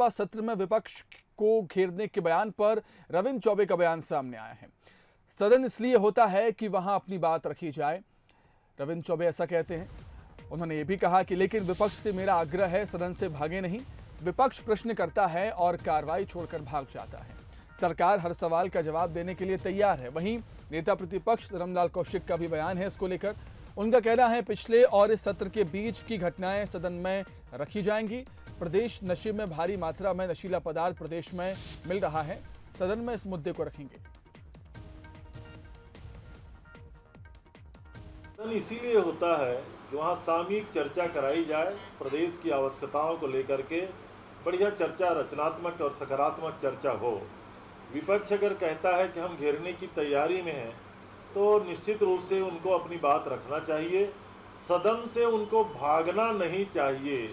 बजपा सत्र में विपक्ष को घेरने के बयान पर रविंद्र चौबे का बयान सामने आया है। सदन इसलिए होता है कि वहां अपनी बात रखी जाए, रविंद्र चौबे ऐसा कहते हैं। उन्होंने ये भी कहा कि लेकिन विपक्ष से मेरा आग्रह है सदन से भागे नहीं। विपक्ष प्रश्न करता है और कार्रवाई छोड़कर भाग जाता है। सरकार हर सवाल का जवाब देने के लिए तैयार है। वहीं नेता प्रतिपक्ष धर्मलाल कौशिक का भी बयान है इसको लेकर। उनका कहना है पिछले और इस सत्र के बीच की घटनाएं सदन में रखी जाएंगी। प्रदेश नशे में भारी मात्रा में नशीला पदार्थ प्रदेश में मिल रहा है, सदन में इस मुद्दे को रखेंगे। सदन इसीलिए होता है कि वहाँ सामूहिक चर्चा कराई जाए, प्रदेश की आवश्यकताओं को लेकर के बढ़िया चर्चा, रचनात्मक और सकारात्मक चर्चा हो। विपक्ष अगर कहता है कि हम घेरने की तैयारी में हैं, तो निश्चित रूप से उनको अपनी बात रखना चाहिए, सदन से उनको भागना नहीं चाहिए।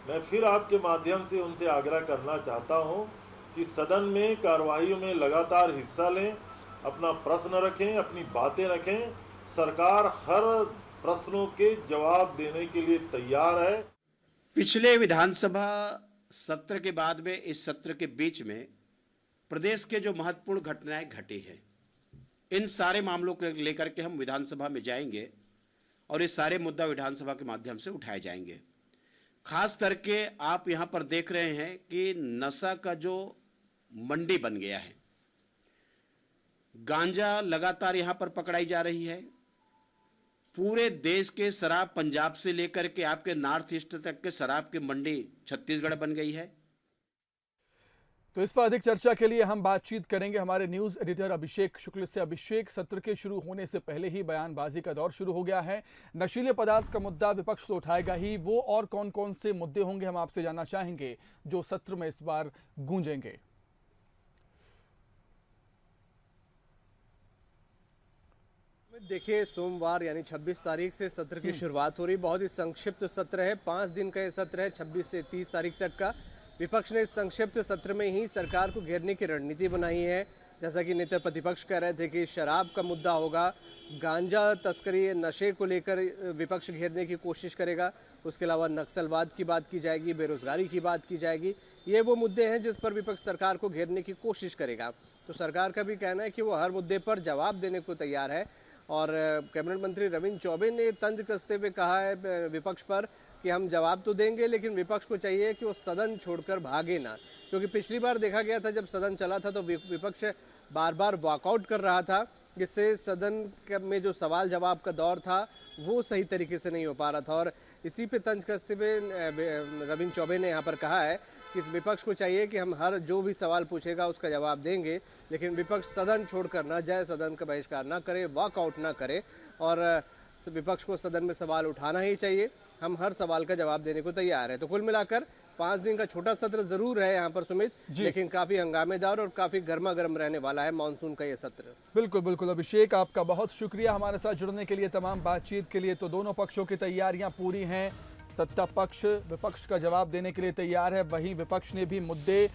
मैं फिर आपके माध्यम से उनसे आग्रह करना चाहता हूं कि सदन में कार्रवाई में लगातार हिस्सा लें, अपना प्रश्न रखें, अपनी बातें रखें। सरकार हर प्रश्नों के जवाब देने के लिए तैयार है। पिछले विधानसभा सत्र के बाद में इस सत्र के बीच में प्रदेश के जो महत्वपूर्ण घटनाएं घटी है, इन सारे मामलों को लेकर के हम विधानसभा में जाएंगे और ये सारे मुद्दा विधानसभा के माध्यम से उठाए जाएंगे। खास करके आप यहाँ पर देख रहे हैं कि नशा का जो मंडी बन गया है, गांजा लगातार यहाँ पर पकड़ाई जा रही है। पूरे देश के शराब, पंजाब से लेकर के आपके नॉर्थ ईस्ट तक के शराब की मंडी छत्तीसगढ़ बन गई है। तो इस पर अधिक चर्चा के लिए हम बातचीत करेंगे हमारे न्यूज एडिटर अभिषेक शुक्ल से। अभिषेक, सत्र के शुरू होने से पहले ही बयानबाजी का दौर शुरू हो गया है। नशीले पदार्थ का मुद्दा विपक्ष तो उठाएगा ही, वो और कौन कौन से मुद्दे होंगे हम आपसे जानना चाहेंगे जो सत्र में इस बार गूंजेंगे। देखिए, सोमवार यानी 26 तारीख से सत्र की शुरुआत हो रही। बहुत ही संक्षिप्त सत्र है, 5 दिन का ये सत्र है, 26 से 30 तारीख तक का। विपक्ष ने इस संक्षिप्त सत्र में ही सरकार को घेरने की रणनीति बनाई है। जैसा कि नेता प्रतिपक्ष कह रहे थे कि शराब का मुद्दा होगा, गांजा तस्करी, नशे को लेकर विपक्ष घेरने की कोशिश करेगा। उसके अलावा नक्सलवाद की बात की जाएगी, बेरोजगारी की बात की जाएगी। ये वो मुद्दे हैं जिस पर विपक्ष सरकार को घेरने की कोशिश करेगा। तो सरकार का भी कहना है कि वो हर मुद्दे पर जवाब देने को तैयार है। और कैबिनेट मंत्री रविंद्र चौबे ने तंज कसते हुए कहा है विपक्ष पर कि हम जवाब तो देंगे, लेकिन विपक्ष को चाहिए कि वो सदन छोड़कर भागे ना। क्योंकि पिछली बार देखा गया था जब सदन चला था तो विपक्ष बार बार वॉकआउट कर रहा था, जिससे सदन में जो सवाल जवाब का दौर था वो सही तरीके से नहीं हो पा रहा था। और इसी पे तंज कसते हुए रविंद्र चौबे ने यहाँ पर कहा है कि इस विपक्ष को चाहिए कि हम हर जो भी सवाल पूछेगा उसका जवाब देंगे, लेकिन विपक्ष सदन छोड़कर ना जाए, सदन का बहिष्कार ना करे, वॉकआउट ना करे। और विपक्ष को सदन में सवाल उठाना ही चाहिए। हम हर सवाल का जवाब देने को तैयार है। तो कुल मिलाकर 5 दिन का छोटा सत्र जरूर है यहाँ पर सुमित, लेकिन काफी हंगामेदार और काफी गर्मा गर्म रहने वाला है मानसून का ये सत्र। बिल्कुल बिल्कुल अभिषेक, आपका बहुत शुक्रिया हमारे साथ जुड़ने के लिए, तमाम बातचीत के लिए। तो दोनों पक्षों की तैयारियां पूरी हैं। सत्ता पक्ष विपक्ष का जवाब देने के लिए तैयार है, वहीं विपक्ष ने भी मुद्दे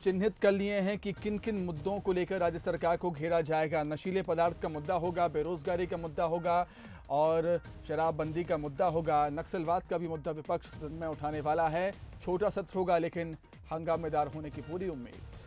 चिन्हित कर लिए हैं कि किन किन मुद्दों को लेकर राज्य सरकार को घेरा जाएगा। नशीले पदार्थ का मुद्दा होगा, बेरोजगारी का मुद्दा होगा और शराबबंदी का मुद्दा होगा। नक्सलवाद का भी मुद्दा विपक्ष में उठाने वाला है। छोटा सत्र होगा लेकिन हंगामेदार होने की पूरी उम्मीद।